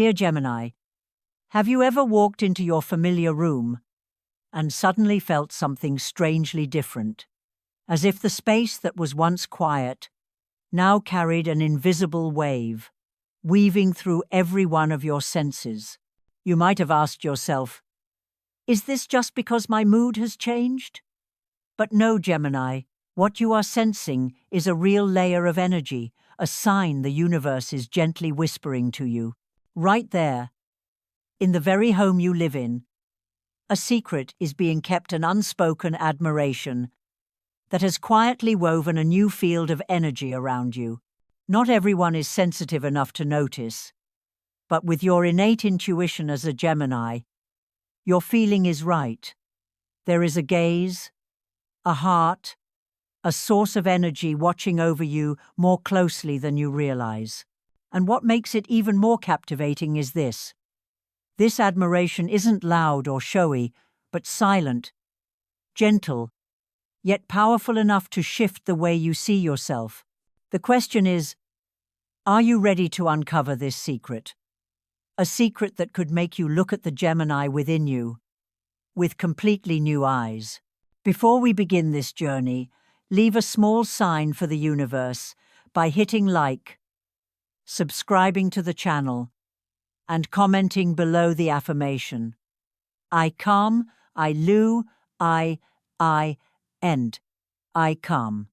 Dear Gemini, have you ever walked into your familiar room and suddenly felt something strangely different, as if the space that was once quiet now carried an invisible wave, weaving through every one of your senses? You might have asked yourself, is this just because my mood has changed? But no, Gemini, what you are sensing is a real layer of energy, a sign the universe is gently whispering to you. Right there, in the very home you live in, a secret is being kept, an unspoken admiration that has quietly woven a new field of energy around you. Not everyone is sensitive enough to notice, but with your innate intuition as a Gemini, your feeling is right. There is a gaze, a heart, a source of energy watching over you more closely than you realize. And what makes it even more captivating is this. This admiration isn't loud or showy, but silent, gentle, yet powerful enough to shift the way you see yourself. The question is, are you ready to uncover this secret? A secret that could make you look at the Gemini within you with completely new eyes. Before we begin this journey, leave a small sign for the universe by hitting like, subscribing to the channel, and commenting below the affirmation. I come, I lu, end. I come.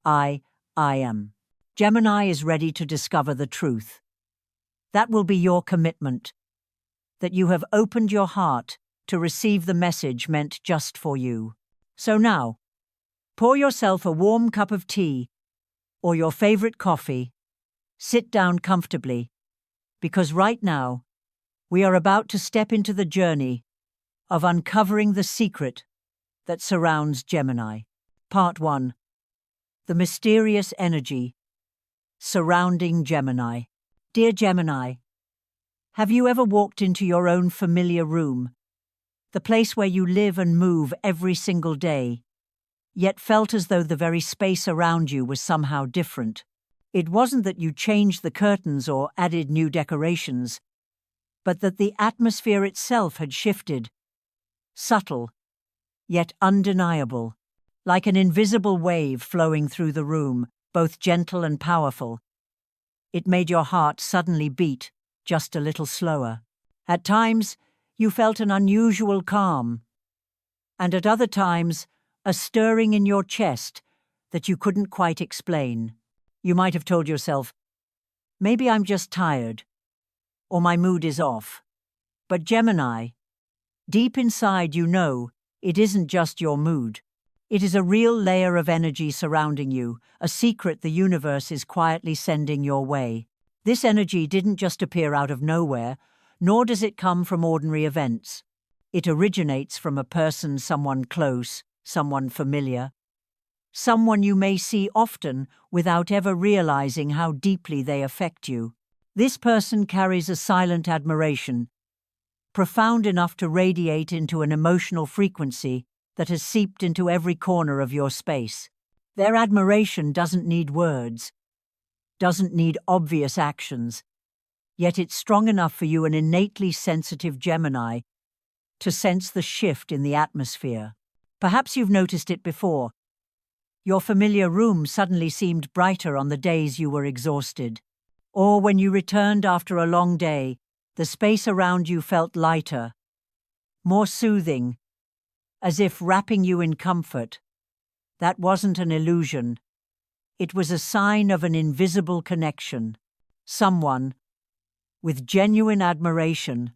I am. Gemini is ready to discover the truth. That will be your commitment, that you have opened your heart to receive the message meant just for you. So now, pour yourself a warm cup of tea or your favorite coffee. Sit down comfortably, because right now, we are about to step into the journey of uncovering the secret that surrounds Gemini. Part 1. The mysterious energy surrounding Gemini. Dear Gemini, have you ever walked into your own familiar room, the place where you live and move every single day, yet felt as though the very space around you was somehow different? It wasn't that you changed the curtains or added new decorations, but that the atmosphere itself had shifted, subtle, yet undeniable, like an invisible wave flowing through the room, both gentle and powerful. It made your heart suddenly beat just a little slower. At times, you felt an unusual calm, and at other times, a stirring in your chest that you couldn't quite explain. You might have told yourself, maybe I'm just tired, or my mood is off. But Gemini, deep inside you know it isn't just your mood. It is a real layer of energy surrounding you, a secret the universe is quietly sending your way. This energy didn't just appear out of nowhere, nor does it come from ordinary events. It originates from a person, someone close, someone familiar, someone you may see often without ever realizing how deeply they affect you. This person carries a silent admiration, profound enough to radiate into an emotional frequency that has seeped into every corner of your space. Their admiration doesn't need words, doesn't need obvious actions, yet it's strong enough for you, an innately sensitive Gemini, to sense the shift in the atmosphere. Perhaps you've noticed it before. Your familiar room suddenly seemed brighter on the days you were exhausted. Or when you returned after a long day, the space around you felt lighter, more soothing, as if wrapping you in comfort. That wasn't an illusion. It was a sign of an invisible connection. Someone, with genuine admiration,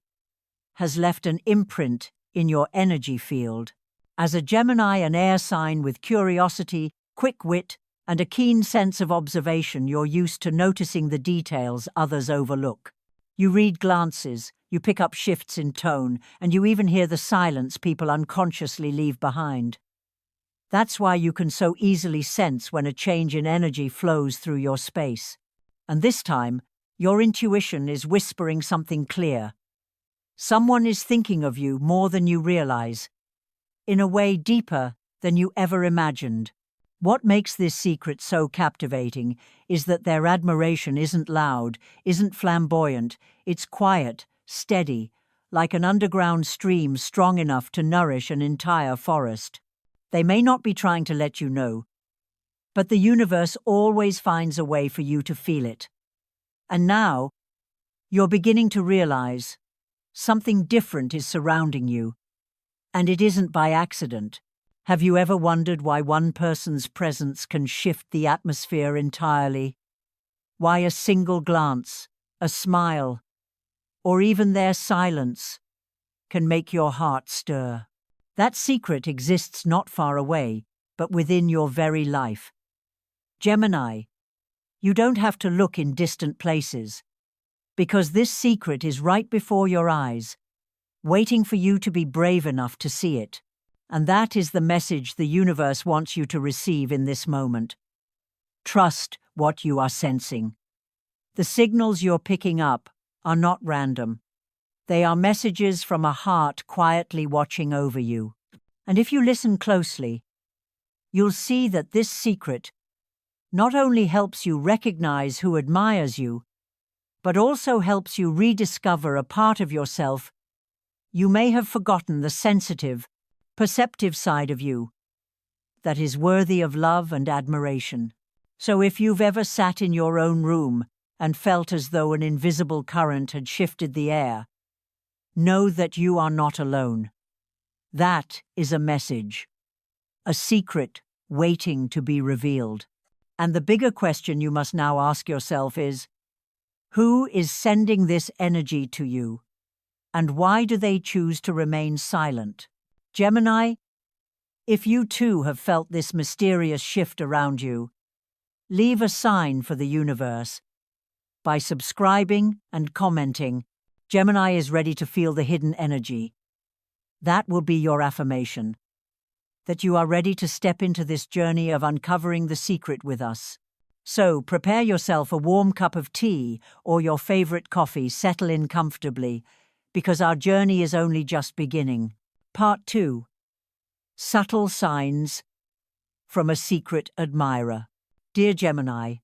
has left an imprint in your energy field. As a Gemini, an air sign with curiosity, quick wit, and a keen sense of observation, you're used to noticing the details others overlook. You read glances, you pick up shifts in tone, and you even hear the silence people unconsciously leave behind. That's why you can so easily sense when a change in energy flows through your space. And this time, your intuition is whispering something clear. Someone is thinking of you more than you realize, in a way deeper than you ever imagined. What makes this secret so captivating is that their admiration isn't loud, isn't flamboyant, it's quiet, steady, like an underground stream strong enough to nourish an entire forest. They may not be trying to let you know, but the universe always finds a way for you to feel it. And now, you're beginning to realize something different is surrounding you, and it isn't by accident. Have you ever wondered why one person's presence can shift the atmosphere entirely? Why a single glance, a smile, or even their silence can make your heart stir? That secret exists not far away, but within your very life. Gemini, you don't have to look in distant places, because this secret is right before your eyes, waiting for you to be brave enough to see it. And that is the message the universe wants you to receive in this moment. Trust what you are sensing. The signals you're picking up are not random. They are messages from a heart quietly watching over you. And if you listen closely, you'll see that this secret not only helps you recognize who admires you, but also helps you rediscover a part of yourself you may have forgotten, the sensitive, perceptive side of you that is worthy of love and admiration. So if you've ever sat in your own room and felt as though an invisible current had shifted the air, know that you are not alone. That is a message, a secret waiting to be revealed. And the bigger question you must now ask yourself is, who is sending this energy to you? And why do they choose to remain silent? Gemini, if you too have felt this mysterious shift around you, leave a sign for the universe. By subscribing and commenting, Gemini is ready to feel the hidden energy. That will be your affirmation, that you are ready to step into this journey of uncovering the secret with us. So prepare yourself a warm cup of tea or your favorite coffee, settle in comfortably, because our journey is only just beginning. Part 2. Subtle Signs from a Secret Admirer. Dear Gemini,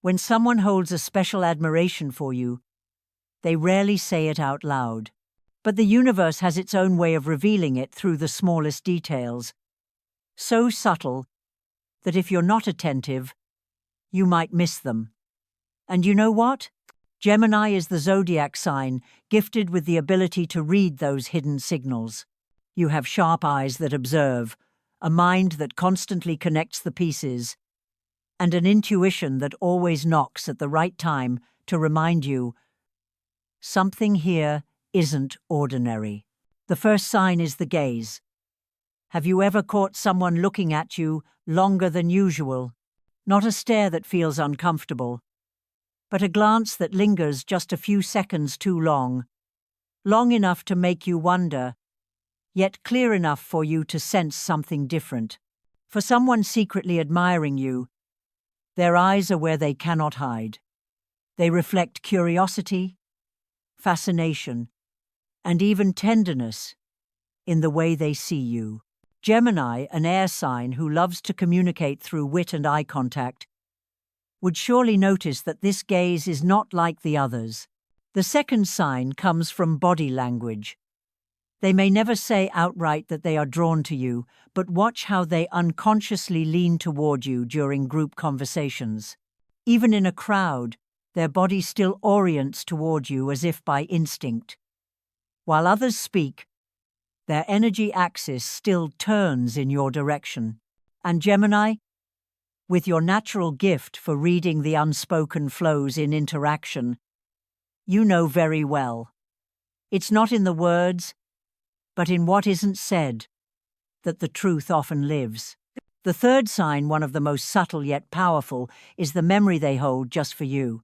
when someone holds a special admiration for you, they rarely say it out loud. But the universe has its own way of revealing it through the smallest details. So subtle that if you're not attentive, you might miss them. And you know what? Gemini is the Zodiac sign, gifted with the ability to read those hidden signals. You have sharp eyes that observe, a mind that constantly connects the pieces, and an intuition that always knocks at the right time to remind you, something here isn't ordinary. The first sign is the gaze. Have you ever caught someone looking at you longer than usual? Not a stare that feels uncomfortable, but a glance that lingers just a few seconds too long, long enough to make you wonder, yet clear enough for you to sense something different. For someone secretly admiring you, their eyes are where they cannot hide. They reflect curiosity, fascination, and even tenderness in the way they see you. Gemini, an air sign who loves to communicate through wit and eye contact, would surely notice that this gaze is not like the others. The second sign comes from body language. They may never say outright that they are drawn to you, but watch how they unconsciously lean toward you during group conversations. Even in a crowd, their body still orients toward you as if by instinct. While others speak, their energy axis still turns in your direction. And Gemini, with your natural gift for reading the unspoken flows in interaction, you know very well. It's not in the words, but in what isn't said, that the truth often lives. The third sign, one of the most subtle yet powerful, is the memory they hold just for you.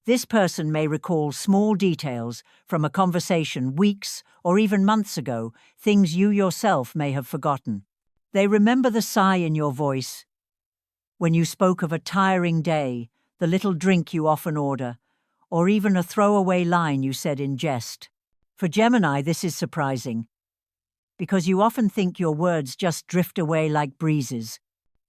This person may recall small details from a conversation weeks or even months ago, things you yourself may have forgotten. They remember the sigh in your voice when you spoke of a tiring day, the little drink you often order, or even a throwaway line you said in jest. For Gemini, this is surprising, because you often think your words just drift away like breezes.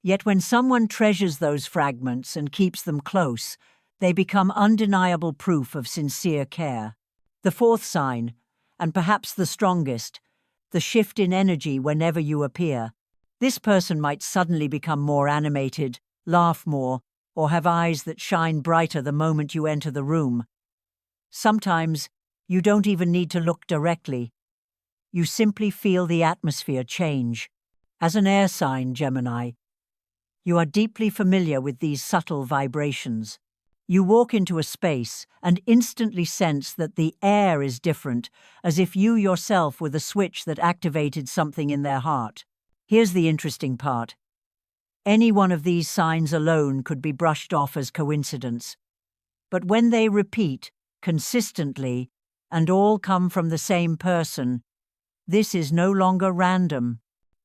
Yet when someone treasures those fragments and keeps them close, they become undeniable proof of sincere care. The fourth sign, and perhaps the strongest, the shift in energy whenever you appear. This person might suddenly become more animated, laugh more, or have eyes that shine brighter the moment you enter the room. Sometimes, you don't even need to look directly. You simply feel the atmosphere change. As an air sign, Gemini, you are deeply familiar with these subtle vibrations. You walk into a space and instantly sense that the air is different, as if you yourself were the switch that activated something in their heart. Here's the interesting part. Any one of these signs alone could be brushed off as coincidence. But when they repeat, consistently, and all come from the same person, this is no longer random.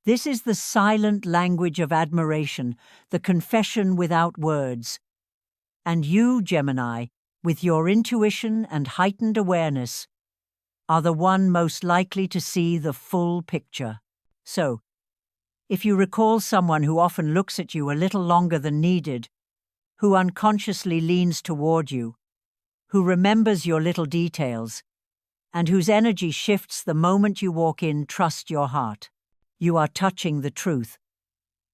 This is the silent language of admiration, the confession without words. And you, Gemini, with your intuition and heightened awareness, are the one most likely to see the full picture. So, if you recall someone who often looks at you a little longer than needed, who unconsciously leans toward you, who remembers your little details, and whose energy shifts the moment you walk in, trust your heart. You are touching the truth.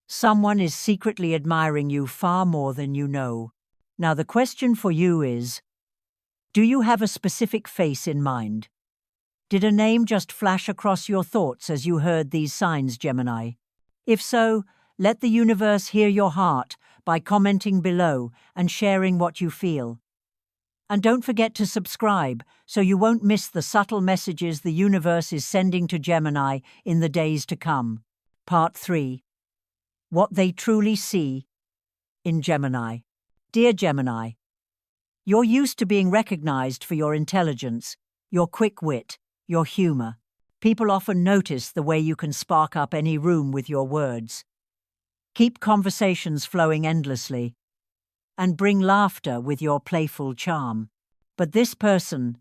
Someone is secretly admiring you far more than you know. Now the question for you is, do you have a specific face in mind? Did a name just flash across your thoughts as you heard these signs, Gemini? If so, let the universe hear your heart by commenting below and sharing what you feel. And don't forget to subscribe so you won't miss the subtle messages the universe is sending to Gemini in the days to come. Part 3. What they truly see in Gemini. Dear Gemini, you're used to being recognized for your intelligence, your quick wit, your humor. People often notice the way you can spark up any room with your words. Keep conversations flowing endlessly, and bring laughter with your playful charm. But this person,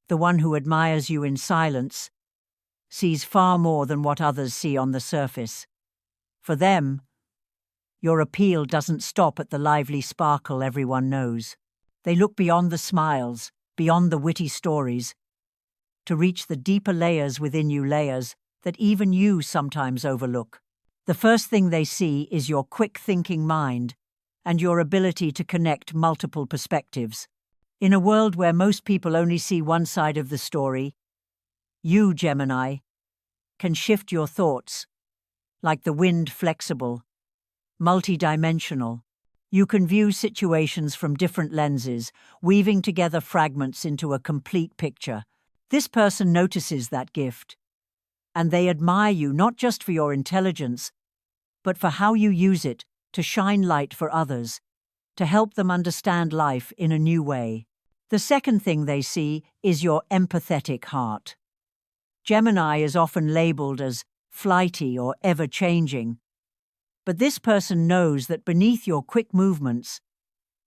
the one who admires you in silence, sees far more than what others see on the surface. For them, your appeal doesn't stop at the lively sparkle everyone knows. They look beyond the smiles, beyond the witty stories, to reach the deeper layers within you, layers that even you sometimes overlook. The first thing they see is your quick-thinking mind and your ability to connect multiple perspectives. In a world where most people only see one side of the story, you, Gemini, can shift your thoughts, like the wind, flexible, multidimensional. You can view situations from different lenses, weaving together fragments into a complete picture. This person notices that gift, and they admire you not just for your intelligence, but for how you use it to shine light for others, to help them understand life in a new way. The second thing they see is your empathetic heart. Gemini is often labeled as flighty or ever-changing, but this person knows that beneath your quick movements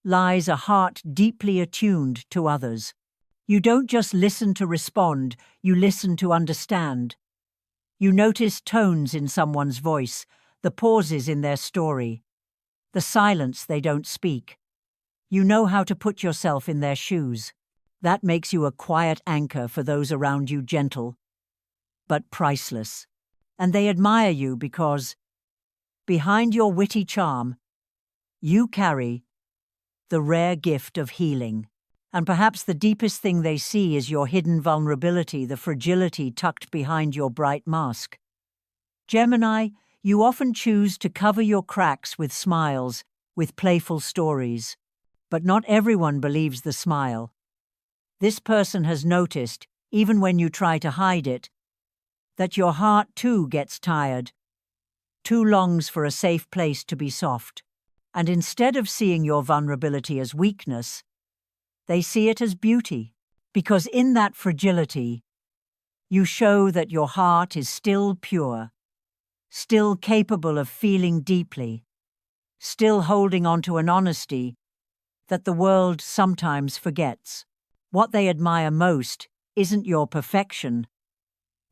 lies a heart deeply attuned to others. You don't just listen to respond, you listen to understand. You notice tones in someone's voice, the pauses in their story, the silence they don't speak. You know how to put yourself in their shoes. That makes you a quiet anchor for those around you, gentle, but priceless. And they admire you because, behind your witty charm, you carry the rare gift of healing. And perhaps the deepest thing they see is your hidden vulnerability, the fragility tucked behind your bright mask. Gemini, you often choose to cover your cracks with smiles, with playful stories. But not everyone believes the smile. This person has noticed, even when you try to hide it, that your heart too gets tired, too longs for a safe place to be soft. And instead of seeing your vulnerability as weakness, they see it as beauty, because in that fragility, you show that your heart is still pure, still capable of feeling deeply, still holding on to an honesty that the world sometimes forgets. What they admire most isn't your perfection,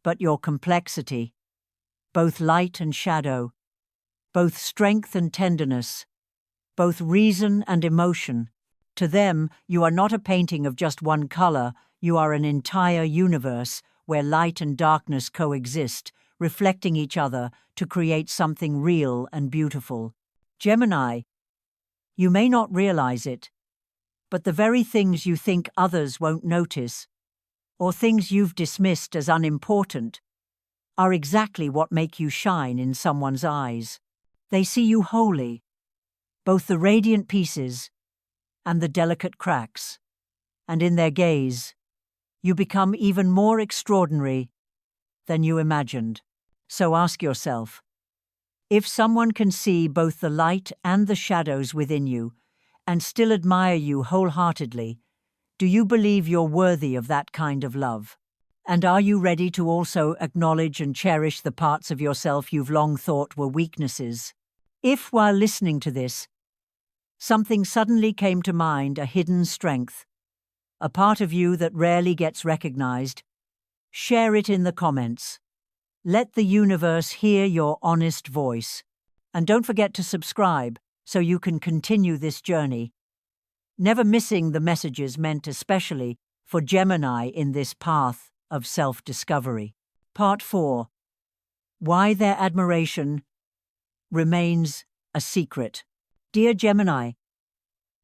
but your complexity, both light and shadow, both strength and tenderness, both reason and emotion. To them, you are not a painting of just one color, you are an entire universe where light and darkness coexist, reflecting each other to create something real and beautiful. Gemini, you may not realize it, but the very things you think others won't notice, or things you've dismissed as unimportant, are exactly what make you shine in someone's eyes. They see you wholly, both the radiant pieces and the delicate cracks, and in their gaze, you become even more extraordinary than you imagined. So ask yourself, if someone can see both the light and the shadows within you and still admire you wholeheartedly, do you believe you're worthy of that kind of love? And are you ready to also acknowledge and cherish the parts of yourself you've long thought were weaknesses? If, while listening to this, something suddenly came to mind, a hidden strength, a part of you that rarely gets recognized, share it in the comments. Let the universe hear your honest voice. And don't forget to subscribe so you can continue this journey, never missing the messages meant especially for Gemini in this path of self-discovery. Part 4. Why their admiration remains a secret. Dear Gemini,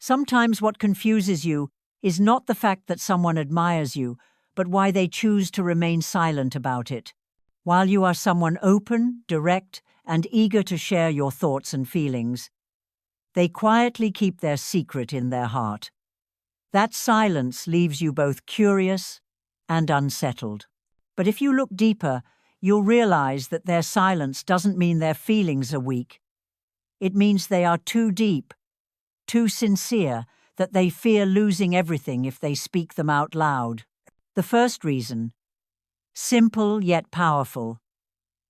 sometimes what confuses you is not the fact that someone admires you, but why they choose to remain silent about it. While you are someone open, direct, and eager to share your thoughts and feelings, they quietly keep their secret in their heart. That silence leaves you both curious and unsettled. But if you look deeper, you'll realize that their silence doesn't mean their feelings are weak. It means they are too deep, too sincere, that they fear losing everything if they speak them out loud. The first reason, simple yet powerful,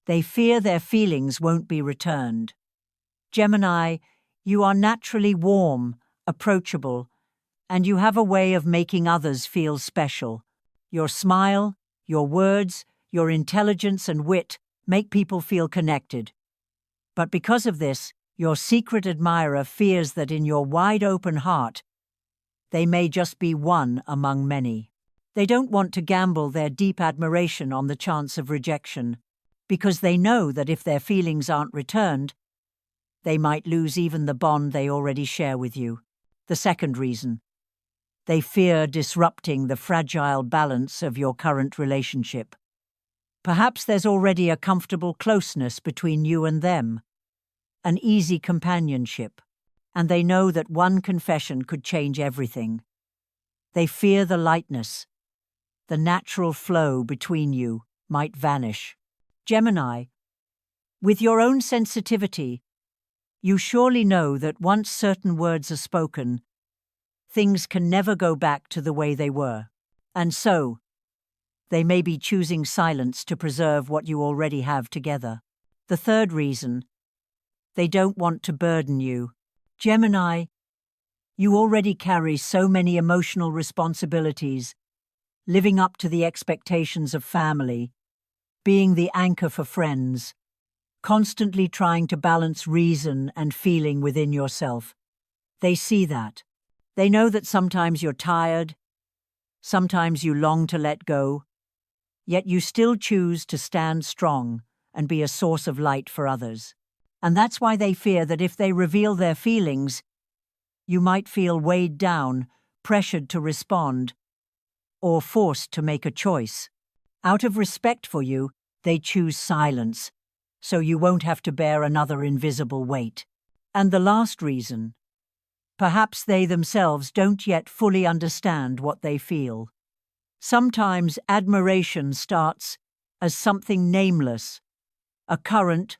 they fear their feelings won't be returned. Gemini, you are naturally warm, approachable, and you have a way of making others feel special. Your smile, your words, your intelligence and wit make people feel connected. But because of this, your secret admirer fears that in your wide-open heart, they may just be one among many. They don't want to gamble their deep admiration on the chance of rejection, because they know that if their feelings aren't returned, they might lose even the bond they already share with you. The second reason, they fear disrupting the fragile balance of your current relationship. Perhaps there's already a comfortable closeness between you and them, an easy companionship, and they know that one confession could change everything. They fear the lightness, the natural flow between you might vanish. Gemini, with your own sensitivity, you surely know that once certain words are spoken, things can never go back to the way they were. And so, they may be choosing silence to preserve what you already have together. The third reason, they don't want to burden you. Gemini, you already carry so many emotional responsibilities, living up to the expectations of family, being the anchor for friends, constantly trying to balance reason and feeling within yourself. They see that. They know that sometimes you're tired, sometimes you long to let go, yet you still choose to stand strong and be a source of light for others. And that's why they fear that if they reveal their feelings, you might feel weighed down, pressured to respond, or forced to make a choice. Out of respect for you, they choose silence, so you won't have to bear another invisible weight. And the last reason, perhaps they themselves don't yet fully understand what they feel. Sometimes admiration starts as something nameless, a current,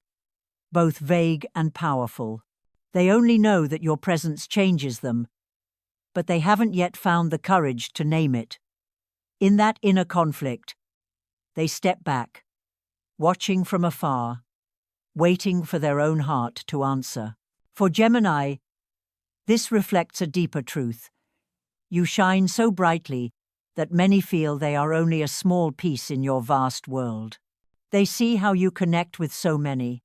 both vague and powerful. They only know that your presence changes them, but they haven't yet found the courage to name it. In that inner conflict, they step back, watching from afar, waiting for their own heart to answer. For Gemini, this reflects a deeper truth. You shine so brightly that many feel they are only a small piece in your vast world. They see how you connect with so many,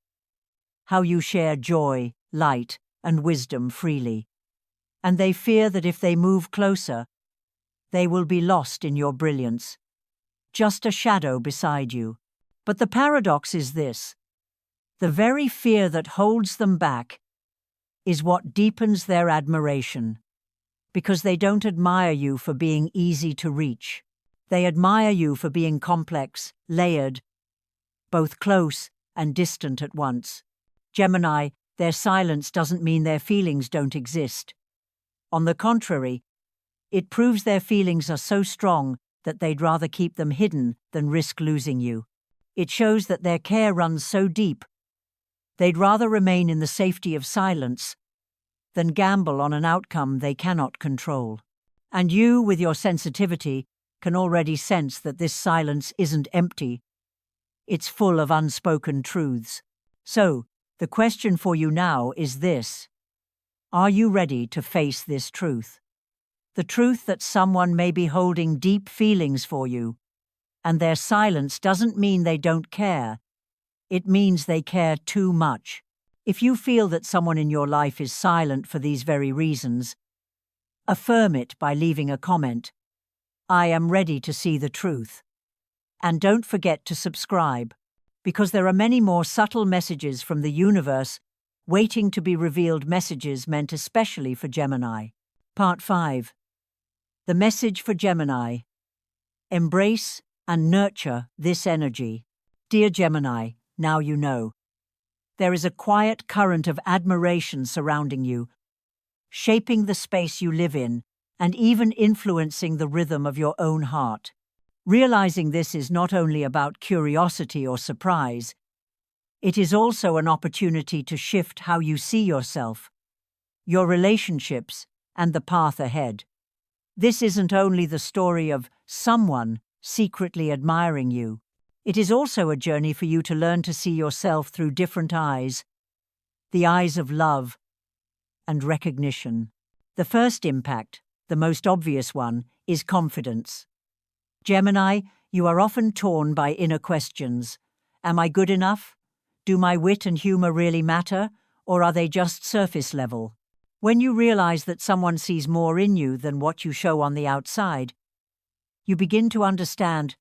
how you share joy, light, and wisdom freely. And they fear that if they move closer, they will be lost in your brilliance, just a shadow beside you. But the paradox is this: the very fear that holds them back is what deepens their admiration, because they don't admire you for being easy to reach. They admire you for being complex, layered, both close and distant at once. Gemini, their silence doesn't mean their feelings don't exist. On the contrary, it proves their feelings are so strong that they'd rather keep them hidden than risk losing you. It shows that their care runs so deep, they'd rather remain in the safety of silence than gamble on an outcome they cannot control. And you, with your sensitivity, can already sense that this silence isn't empty. It's full of unspoken truths. So, the question for you now is this: are you ready to face this truth? The truth that someone may be holding deep feelings for you, and their silence doesn't mean they don't care. It means they care too much. If you feel that someone in your life is silent for these very reasons, affirm it by leaving a comment. I am ready to see the truth. And don't forget to subscribe, because there are many more subtle messages from the universe waiting to be revealed, messages meant especially for Gemini. Part 5. The message for Gemini. Embrace and nurture this energy. Dear Gemini, now you know. There is a quiet current of admiration surrounding you, shaping the space you live in and even influencing the rhythm of your own heart. Realizing this is not only about curiosity or surprise, it is also an opportunity to shift how you see yourself, your relationships, and the path ahead. This isn't only the story of someone secretly admiring you. It is also a journey for you to learn to see yourself through different eyes, the eyes of love and recognition. The first impact, the most obvious one, is confidence. Gemini, you are often torn by inner questions. Am I good enough? Do my wit and humor really matter, or are they just surface level? When you realize that someone sees more in you than what you show on the outside, you begin to understand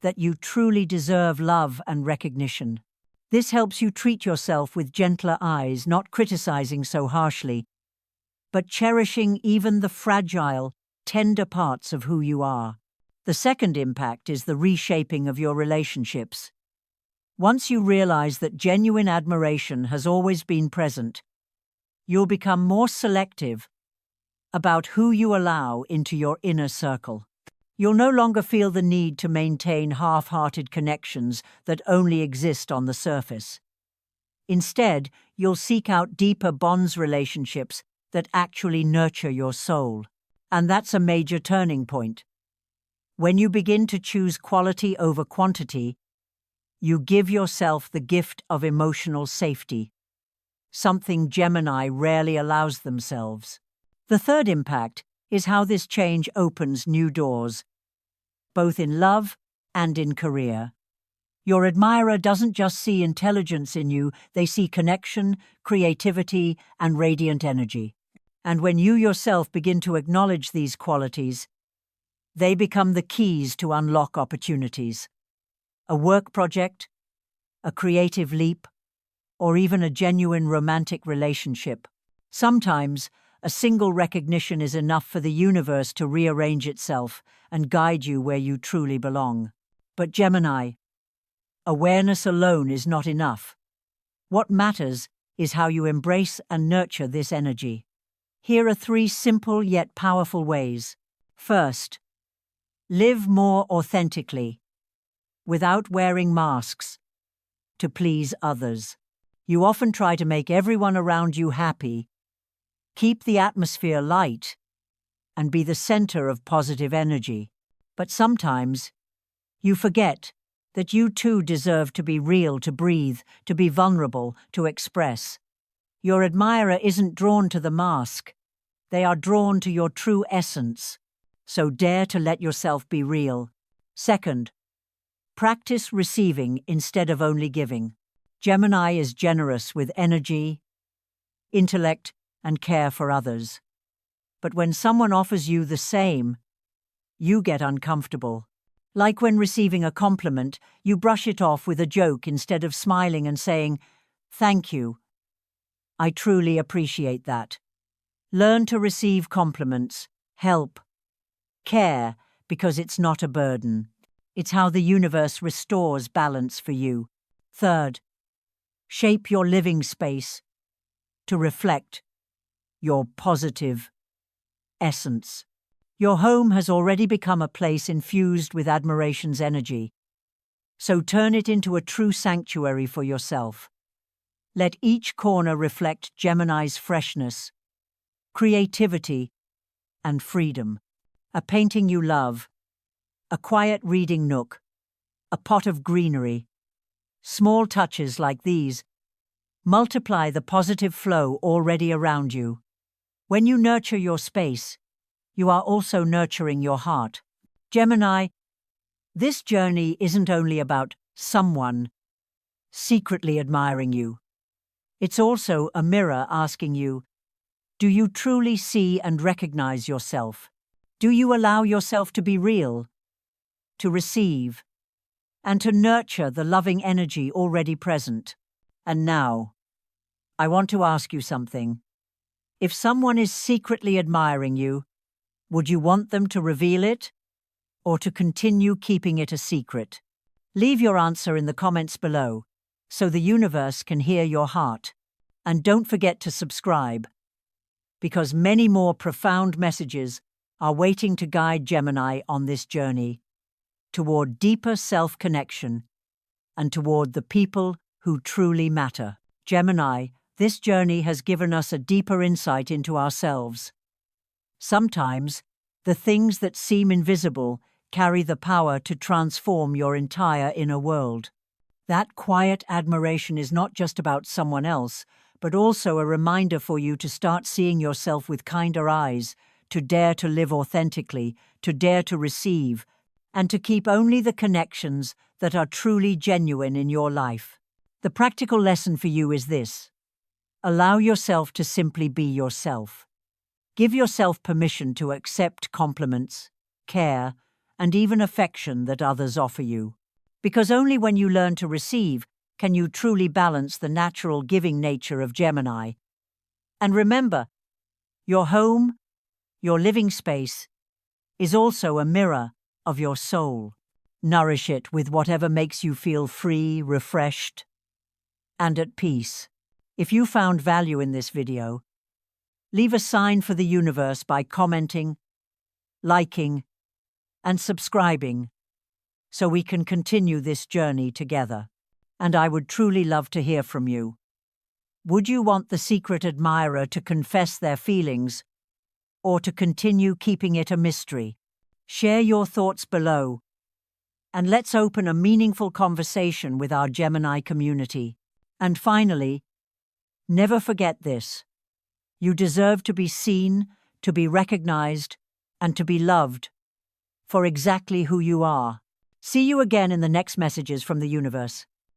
that you truly deserve love and recognition. This helps you treat yourself with gentler eyes, not criticizing so harshly, but cherishing even the fragile, tender parts of who you are. The second impact is the reshaping of your relationships. Once you realize that genuine admiration has always been present, you'll become more selective about who you allow into your inner circle. You'll no longer feel the need to maintain half-hearted connections that only exist on the surface. Instead, you'll seek out deeper relationships that actually nurture your soul. And that's a major turning point. When you begin to choose quality over quantity, you give yourself the gift of emotional safety, something Gemini rarely allows themselves. The third impact is how this change opens new doors, both in love and in career. Your admirer doesn't just see intelligence in you, they see connection, creativity, and radiant energy. And when you yourself begin to acknowledge these qualities, they become the keys to unlock opportunities. A work project, a creative leap, or even a genuine romantic relationship. Sometimes, a single recognition is enough for the universe to rearrange itself and guide you where you truly belong. But Gemini, awareness alone is not enough. What matters is how you embrace and nurture this energy. Here are 3 simple yet powerful ways. First, live more authentically, without wearing masks, to please others. You often try to make everyone around you happy, keep the atmosphere light, and be the center of positive energy. But sometimes, you forget that you too deserve to be real, to breathe, to be vulnerable, to express. Your admirer isn't drawn to the mask. They are drawn to your true essence. So dare to let yourself be real. Second, practice receiving instead of only giving. Gemini is generous with energy, intellect, and care for others. But when someone offers you the same, you get uncomfortable. Like when receiving a compliment, you brush it off with a joke instead of smiling and saying, "Thank you. I truly appreciate that." Learn to receive compliments, help, care, because it's not a burden. It's how the universe restores balance for you. Third, shape your living space to reflect your positive essence. Your home has already become a place infused with admiration's energy, so turn it into a true sanctuary for yourself. Let each corner reflect Gemini's freshness, creativity, and freedom. A painting you love, a quiet reading nook, a pot of greenery. Small touches like these multiply the positive flow already around you. When you nurture your space, you are also nurturing your heart. Gemini, this journey isn't only about someone secretly admiring you. It's also a mirror asking you, do you truly see and recognize yourself? Do you allow yourself to be real, to receive, and to nurture the loving energy already present? And now, I want to ask you something. If someone is secretly admiring you, would you want them to reveal it, or to continue keeping it a secret? Leave your answer in the comments below, so the universe can hear your heart. And don't forget to subscribe, because many more profound messages are waiting to guide Gemini on this journey toward deeper self-connection and toward the people who truly matter. Gemini, this journey has given us a deeper insight into ourselves. Sometimes, the things that seem invisible carry the power to transform your entire inner world. That quiet admiration is not just about someone else, but also a reminder for you to start seeing yourself with kinder eyes, to dare to live authentically, to dare to receive, and to keep only the connections that are truly genuine in your life. The practical lesson for you is this: allow yourself to simply be yourself. Give yourself permission to accept compliments, care, and even affection that others offer you. Because only when you learn to receive can you truly balance the natural giving nature of Gemini. And remember, your home, your living space, is also a mirror of your soul. Nourish it with whatever makes you feel free, refreshed, and at peace. If you found value in this video, leave a sign for the universe by commenting, liking, and subscribing, so we can continue this journey together. And I would truly love to hear from you. Would you want the secret admirer to confess their feelings, or to continue keeping it a mystery? Share your thoughts below, and let's open a meaningful conversation with our Gemini community. And finally, never forget this: you deserve to be seen, to be recognized, and to be loved for exactly who you are. See you again in the next messages from the universe.